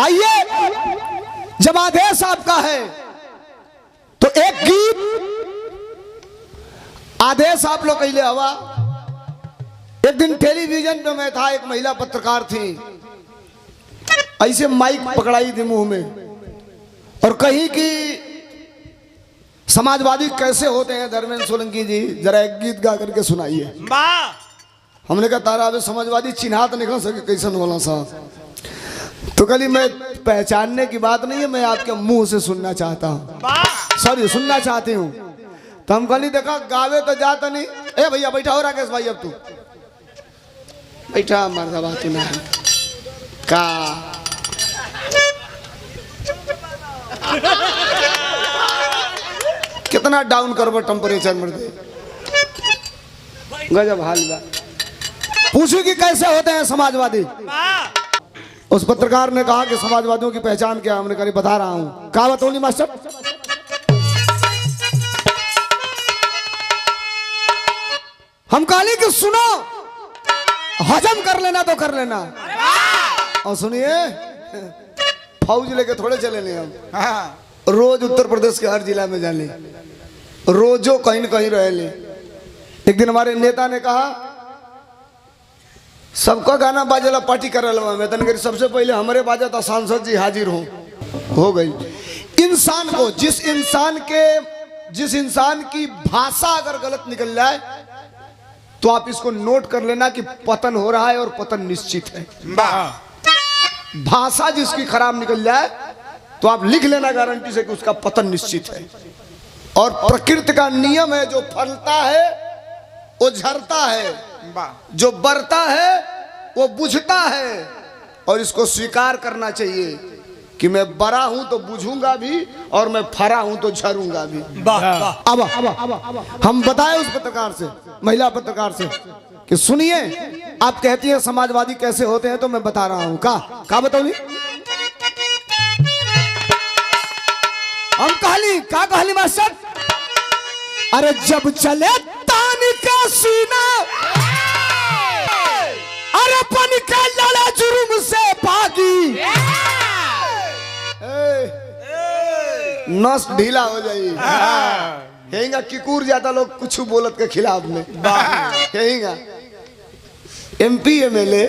आइए, जब आदेश आपका है तो एक गीत आदेश आप लोग कहले हवा। एक दिन टेलीविजन पे मैं था, एक महिला पत्रकार थी, ऐसे माइक पकड़ाई थी मुंह में और कही कि समाजवादी कैसे होते हैं धर्मेंद्र सोलंकी जी, जरा एक गीत गा करके सुनाइए। हमने कहा तारा अबे समाजवादी चिन्हा तो निकल सके कैसन होला साहब। तो कली मैं पहचानने की बात नहीं है, मैं आपके मुंह से सुनना चाहता हूँ, सॉरी सुनना चाहती हूँ। तो हम कली देखा गावे तो जाता नहीं। ए भैया बैठा हो राकेश भाई, अब तू बैठा मर्दा बात ना का कितना डाउन करबो टेम्परेचर मर्दे, गजब हाल बा। पूछू कि कैसे होते हैं समाजवादी। उस पत्रकार ने कहा कि समाजवादियों की पहचान क्या। हमने कहा बता रहा हूं। कहा बतौली मास्टर। हम काली कि सुनो, हजम कर लेना तो कर लेना, और सुनिए फौज लेके थोड़े चले नहीं हम। रोज उत्तर प्रदेश के हर जिला में जाने, रोजो कहीं न कहीं रह ले। एक दिन हमारे नेता ने कहा सबका गाना बाजेला पार्टी कर रहा मैं तन सबसे पहले हमारे बाजा तो सांसद जी हाजिर हो गई। इंसान को जिस इंसान की भाषा अगर गलत निकल जाए तो आप इसको नोट कर लेना कि पतन हो रहा है और पतन निश्चित है। भाषा जिसकी खराब निकल जाए तो आप लिख लेना गारंटी से कि उसका पतन निश्चित है। और प्रकृति का नियम है, जो फलता है वो झरता है, जो बढ़ता है वो बुझता है। और इसको स्वीकार करना चाहिए कि मैं बड़ा हूं तो बुझूंगा भी और मैं फरा हूं तो झरूंगा भी। अब हम बताएं उस पत्रकार से, महिला पत्रकार से कि सुनिए आप कहती हैं समाजवादी कैसे होते हैं, तो मैं बता रहा हूं। का बताओ हम कहली मास्टर। अरे जब चले तान का सीना, अरे पन का लड़ा जुर्म से भागी, नस ढीला हो जाएगा। किकुर जाता लोग कुछ बोलत के खिलाफ में कहेगा। MP MLA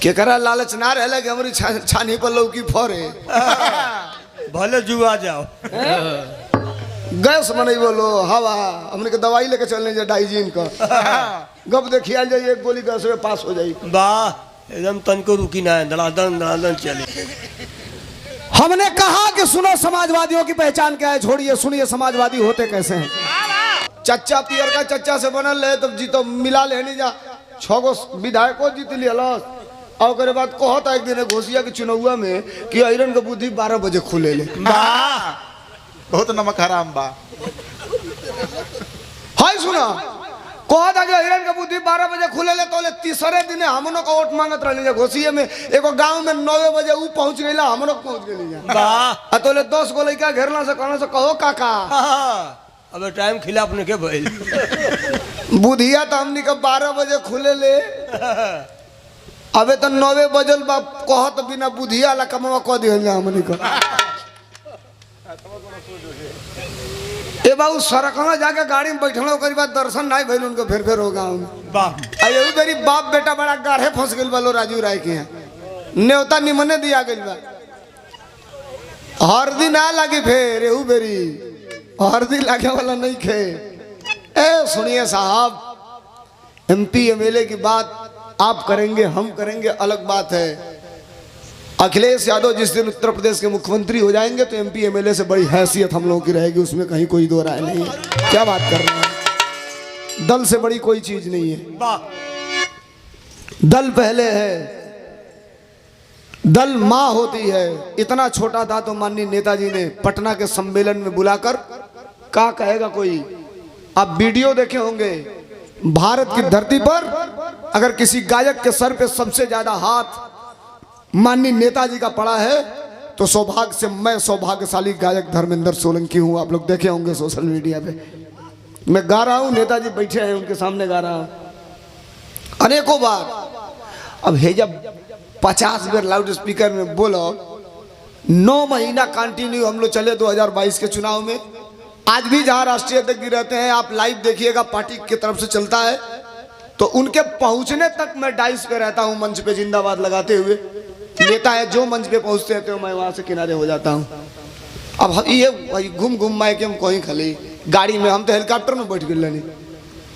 के करा लालच ना रहे कि हमारी छानी पर लौकी फरे भले जुआ जाओ। गैस मनी बोलो हवा, हमने के दवाई लेके चलने जा डाइजीन का गप देखिया जाइए, एक गोली गैस में पास हो जाए। वाह एकदम तन को रुकी ना, दलादन चले। हमने कहा कि सुनो समाजवादियों की पहचान क्या है, छोड़िए सुनिए समाजवादी होते कैसे हैं। चच्चा पियर का चच्चा से बनल है तो जीतो मिला लेनी जा 6 गो विधायकों जीत लिया। और बाद कहता एक दिन घोषिया के चुनाव में कि आयरन का बुद्धि 12 बजे खुले ले। बहुत नमक हराम बा। हाय सुना कहता कि आयरन का बुद्धि 12 बजे खुले ले, तो तीसरे दिन हमनों का वोट मांगत रहे घोषिया में। एगो गांव में 9 बजे वो पहुंच गई, हमनों पहुंच गई। तो 10 गो लड़का घेरना से कहना से कहो काका अब टाइम खिलाफ ने के भाई बुधिया तो हमनी का 12 बजे खुले ले। अबे तो 9 बजल बा कहत बिना बुधिया ला कमवा कह दिहल जा हमनी का। ए बाबू सड़कवा जाके गाड़ी में बैठलो करी बात दर्शन नहीं भइल उनको फिर हो गाँव में। वाह यही मेरी बाप बेटा बड़ा गाढ़े फंस गइल बा लो राजू राय के यहाँ। न्योता निमने दिया गइल बा, हरदी ना लगी फिर एहू बेरी हरदी लागे वाला नहीं खे। ए सुनिए साहब, MP MLA की बात आप करेंगे हम करेंगे अलग बात है। अखिलेश यादव जिस दिन उत्तर प्रदेश के मुख्यमंत्री हो जाएंगे तो MP MLA से बड़ी हैसियत हम लोगों की रहेगी, उसमें कहीं कोई दो राय नहीं है। क्या बात कर रहे हैं, दल से बड़ी कोई चीज नहीं है। दल पहले है, दल माँ होती है। इतना छोटा था तो माननीय नेताजी ने पटना के सम्मेलन में बुलाकर क्या कहेगा कोई, आप वीडियो देखे होंगे, भारत की धरती पर अगर किसी गायक के सर पे सबसे ज्यादा हाथ माननीय नेताजी का पड़ा है तो सौभाग्य से मैं सौभाग्यशाली गायक धर्मेंद्र सोलंकी हूँ। आप लोग देखे होंगे सोशल मीडिया पे, मैं गा रहा हूँ, नेताजी बैठे हैं उनके सामने गा रहा हूँ अनेकों बार। अब हे जब 50 बार लाउड स्पीकर में बोलो। 9 महीना कंटिन्यू हम लोग चले 2022 के चुनाव में। आज भी जहां राष्ट्रीय अध्यक्ष रहते हैं आप लाइव देखिएगा, पार्टी की तरफ से चलता है, तो उनके पहुंचने तक मैं डाइस पे रहता हूं, मंच पे जिंदाबाद लगाते हुए। नेता है जो मंच पे पहुंचते हैं तो मैं वहां से किनारे हो जाता हूं। अब ये भाई घूम घूम माए के हम कहीं खली गाड़ी में, हम तो हेलीकॉप्टर में बैठ गए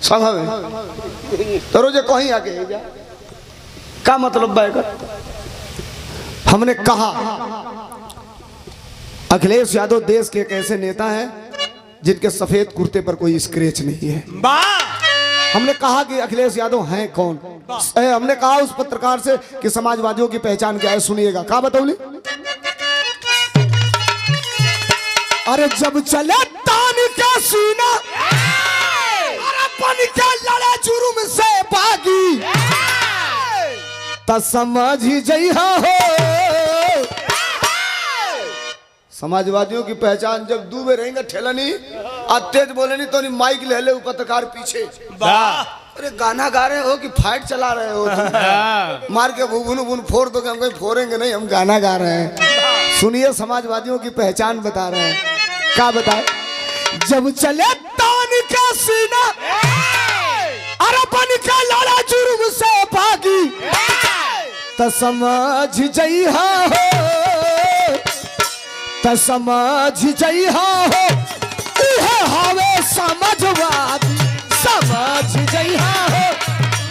सभा में, तो रोजे कहीं आके जा का मतलब बाएगा। हमने कहा अखिलेश यादव देश के एक ऐसे नेता हैं जिनके सफेद कुर्ते पर कोई स्क्रैच नहीं है। हमने कहा कि अखिलेश यादव हैं कौन। हमने कहा उस पत्रकार से कि समाजवादियों की पहचान क्या है, सुनिएगा। कहा बतौली, अरे जब चले तान का सीना, अरे बन के लड़े जुर्म से भागी, त समझ ही जइहा हो। समाजवादियों की पहचान जब दूबे रहेंगे ठेलनी और तेज बोले नहीं तो नहीं माइक ले ले पत्रकार पीछे। अरे गाना गा रहे हो कि फाइट चला रहे हो? मार के भून फोड़ दो, हम कहीं फोड़ेंगे नहीं, हम गाना गा रहे हैं। सुनिए समाजवादियों की पहचान बता रहे हैं। क्या बताए, जब चले तान का सीना, अरे बन के लड़ा जुर्म से भागी, त समझ जइहा हो, त समझ जइहा हो, उहे हवे समाजवादी, समझ जइहा हो,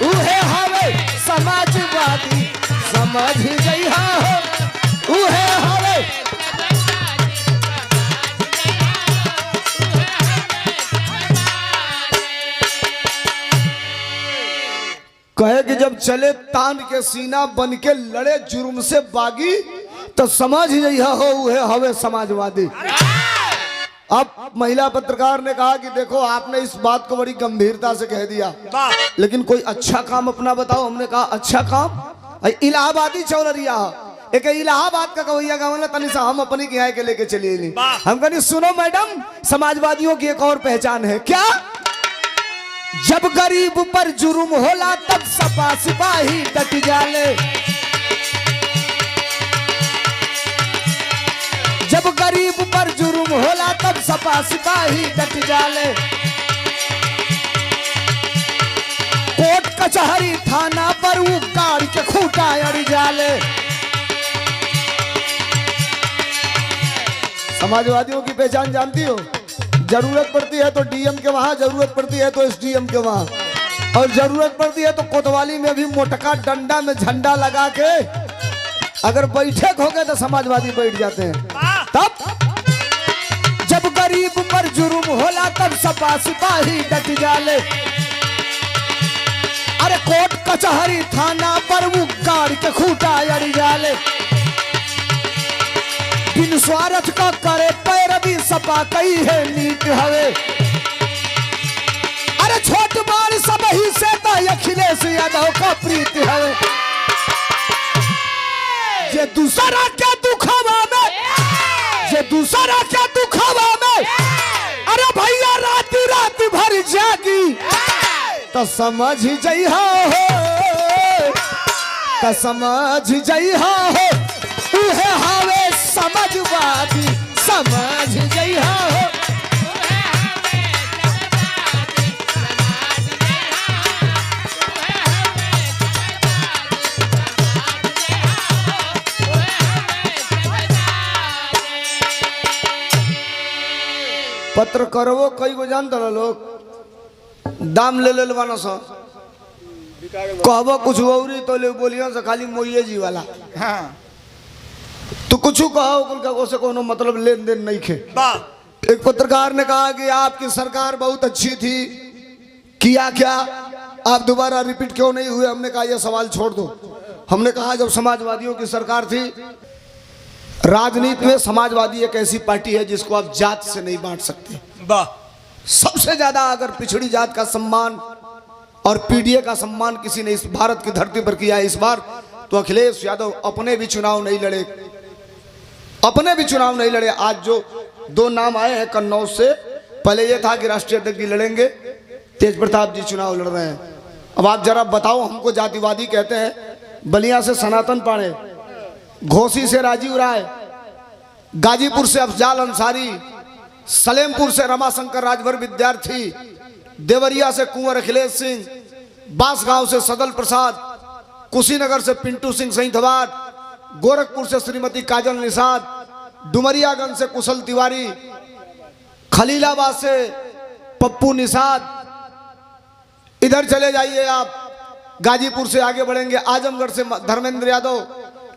उहे हवे समाजवादी, समझ जइहा हो, उहे हवे। कहे कि जब चले तान के सीना, बन के लड़े जुर्म से बागी, तो समझ जइहा हो, उहे हवे समाजवादी। अब महिला पत्रकार ने कहा कि देखो आपने इस बात को बड़ी गंभीरता से कह दिया, लेकिन कोई अच्छा काम अपना बताओ। हमने कहा अच्छा काम, इलाहाबादी चौनरिया, एक इलाहाबाद का कवैया गाँव तनी सा हम अपनी के यहाँ के लेके चलिए। हम कहनी सुनो मैडम, समाजवादियों की एक और पहचान है। क्या? जब गरीब पर जुर्म होला तब सपा सिपाही डट जाले, जब गरीब पर जुर्म होला तब सपा सिपाही डट जाले। कोर्ट कचहरी थाना पर वो गाड़ के खूंटा अड़ जाले। समाजवादियों की पहचान जानती हो? जरूरत पड़ती है तो डीएम के वहां, जरूरत पड़ती है तो एसडीएम के वहां, और जरूरत पड़ती है तो कोतवाली में भी मोटका डंडा में झंडा लगा के अगर बैठक हो गए तो समाजवादी बैठ जाते हैं। तब जब गरीब पर जुर्म होला तब सपा सिपाही डट जाले। अरे कोर्ट कचहरी थाना पर वो गाड़ के खूंटा अड़ जाले। बिन स्वार्थ का करे पैरवी सपा कई है नीत हवे। अरे छोट बार सब ही से अखिलेश यादव का प्रीत हवे। जे दूसरा के दुखवा में, जे दूसरा के दुखवा में, अरे भैया रात रात भर जागी, तो समझ जइहा हो, तो समझ जइहा हो, उहे हवे समाजवादी, समझ जइहा हो। पत्र करवो कई गो जानता लोग दाम ले ले वाला सा, कहबो कुछ औरी तो ले बोलियो से खाली मोइये जी वाला। हाँ। तो कुछ कहो से कोनो मतलब लेन देन नहीं खे। एक पत्रकार ने कहा कि आपकी सरकार बहुत अच्छी थी, किया क्या, आप दोबारा रिपीट क्यों नहीं हुए? हमने कहा यह सवाल छोड़ दो। हमने कहा जब समाजवादियों की सरकार थी, राजनीति में समाजवादी एक ऐसी पार्टी है जिसको आप जात से नहीं बांट सकते। सबसे ज्यादा अगर पिछड़ी जात का सम्मान और पीडीए का सम्मान किसी ने इस भारत की धरती पर किया है इस बार, तो अखिलेश यादव अपने भी चुनाव नहीं लड़े, अपने भी चुनाव नहीं लड़े। आज जो दो नाम आए हैं कन्नौज से, पहले यह था कि राष्ट्रीय अध्यक्ष जी लड़ेंगे, तेज प्रताप जी चुनाव लड़ रहे हैं। अब आप जरा बताओ, हमको जातिवादी कहते हैं, बलिया से सनातन पाड़े, घोसी से राजीव राय, गाजीपुर से अफजाल अंसारी, सलेमपुर से रमाशंकर राजभर विद्यार्थी, देवरिया से कुंवर अखिलेश सिंह, बांसगांव से सदल प्रसाद, कुशीनगर से पिंटू सिंह सईधवार, गोरखपुर से श्रीमती काजल निषाद, डुमरियागंज से कुशल तिवारी, खलीलाबाद से पप्पू निषाद। इधर चले जाइए आप, गाजीपुर से आगे बढ़ेंगे, आजमगढ़ से धर्मेंद्र यादव,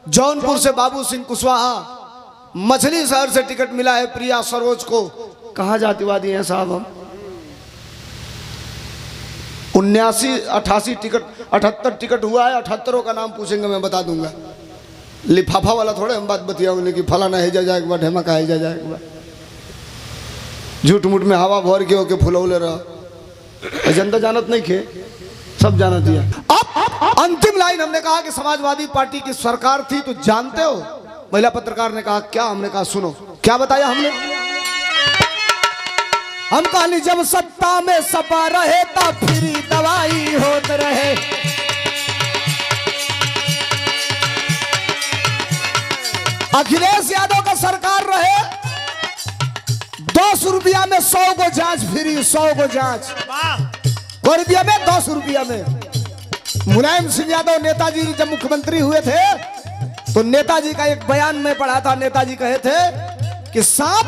जौनपुर से बाबू सिंह कुशवाहा, मछली शहर से टिकट मिला है प्रिया सरोज को। कहाँ जातिवादी हैं साहब हम? 79 88 टिकट 78 टिकट हुआ है, 78 का नाम पूछेंगे मैं बता दूंगा। लिफाफा वाला थोड़े हम बात बतियाओगे कि फलाना है जाए के बाद ढेमका है जाए के बाद झूठ मूठ में हवा भर के होके फुलौले रह। जनता जानत नहीं खे, सब जानत दिया। अब अंतिम लाइन हमने कहा कि समाजवादी पार्टी की सरकार थी तो जानते हो? महिला पत्रकार ने कहा क्या? हमने कहा सुनो क्या बताया हमने। हम कहानी जब सत्ता में सपा रहे तब फ्री दवाई होत रहे, अखिलेश यादव का सरकार रहे 10 रुपया में 100 को जांच फ्री, 100 को जांच को रुपया में 10 रुपया में। मुलायम सिंह यादव नेताजी जब मुख्यमंत्री हुए थे तो नेताजी का एक बयान में पढ़ा था, नेताजी कहे थे कि सांप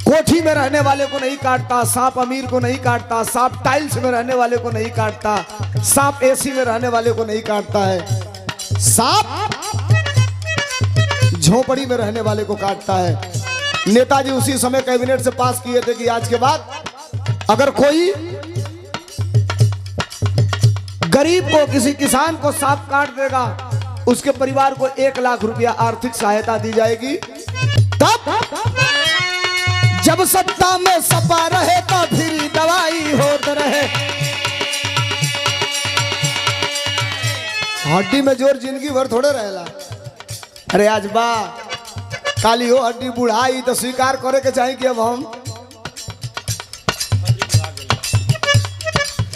कोठी में रहने वाले को नहीं काटता, सांप अमीर को नहीं काटता, सांप टाइल्स में रहने वाले को नहीं काटता, सांप एसी में रहने वाले को नहीं काटता है, सांप झोपड़ी में रहने वाले को काटता है। नेताजी उसी समय कैबिनेट से पास किए थे कि आज के बाद अगर कोई गरीब को, किसी किसान को सांप काट देगा उसके परिवार को 1 लाख रुपया आर्थिक सहायता दी जाएगी। तब जब सत्ता में सपा रहे तो फ्री दवाई होते रहे। हड्डी में जोर जिंदगी भर थोड़े रहेला। अरे आज बा काली हो हड्डी बुढ़ाई तो स्वीकार करे के चाहिए कि अब हम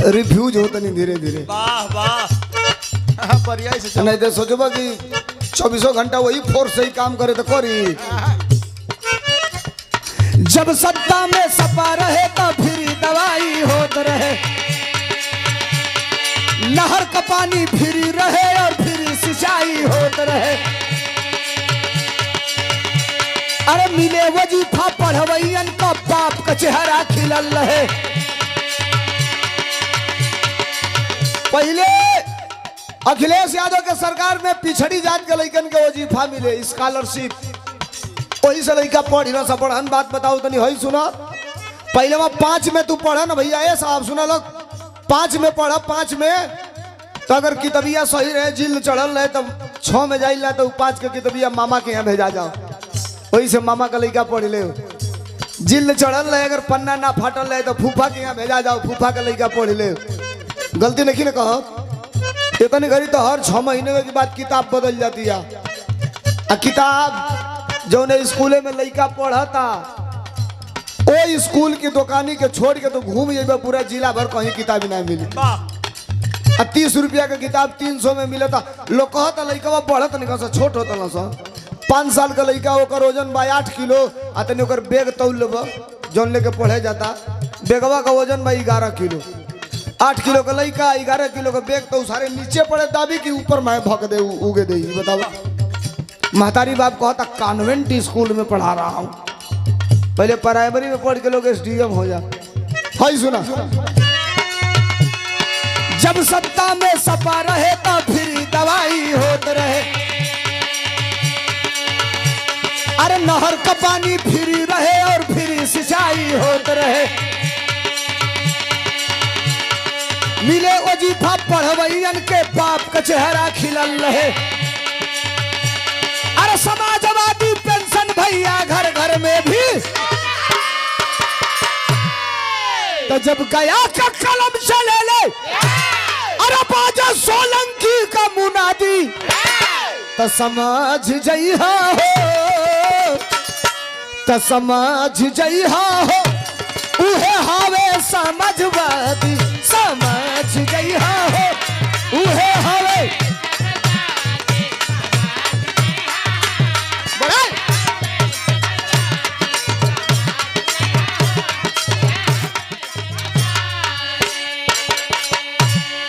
रिफ्यूज होता नहीं धीरे धीरे। वाह वाह बढ़िया से नहीं तो सोचबा कि 24 घंटा वही फोर्स से ही काम करे तो करी। जब सत्ता में सपा रहे तो फ्री दवाई होत रहे, नहर का पानी फ्री रहे और फ्री सिंचाई होत रहे। अरे मिले वजीफा पढ़वैयन का बाप का चेहरा खिलल रहे। पहले अखिलेश यादव के सरकार में पिछड़ी जात के लइकन के वजीफा मिले, स्कॉलरशिप, वही से लड़का पढ़ी ना सब पढ़न। बात बताओ तनी हई सुना, पहले वहां 5 में तू पढ़ा ना भैया, ये साहब सुना लोग 5 में पढ़ा, 5 में तो अगर कितबिया सही रहे, जिल चढ़ल रहे तब 6 में जाइल तो 5 के कितबिया मामा के यहाँ भेजा जाओ। वही से मामा का लड़का पढ़ ले, जिल चढ़ल रहे अगर पन्ना ना फाटल रहे तो फूफा के यहाँ भेजा जाओ, फूफा का लड़का पढ़ ले। गलती नहीं ना कहो, इतनी घड़ी तो हर 6 महीने के बाद किताब बदल जाती है। किताब जो ने स्कूले में लड़का पढ़ता वो स्कूल की दुकानी के छोड़ के तो घूम जाए पूरा जिला भर, कहीं किताब ना मिली। 30 रुपया का किताब 300 में मिले था। लोग कहता लड़का पढ़त नहीं कहा छोट होता ना सा, 5 साल का लड़का ओकर वजन बा 8 किलो, आ तनी ओकर बैग तौल लेब जौन लेके पढ़े जाता, बैगवा का वजन बा 11 किलो। 8 किलो का लड़का 11 किलो का बैग तो सारे नीचे पड़े दाबी कि ऊपर मैं भग दे उगे दे। बताओ महतारी बाप कहता कॉन्वेंट स्कूल में पढ़ा रहा हूं, पहले प्राइमरी में पढ़ के लोग SDM हो जा। हाय सुना, जब सत्ता में सपा रहे तो फ्री दवाई होत रहे। अरे नहर का पानी फ्री रहे और फ्री सिंचाई होत रहे। मिले वजीफा पढ़वैयन के बाप का चेहरा खिलल रहे। अरे समाजवादी पेंशन भैया घर घर में भी, तो जब गया का कलम चले ले, अरे बाजा सोलंकी का मुनादी, तो समझ जइहा हो, तो समझ जइहा हो, उहे हावे समाजवादी, समझ जइहा हो, उहे हावे बढ़ाए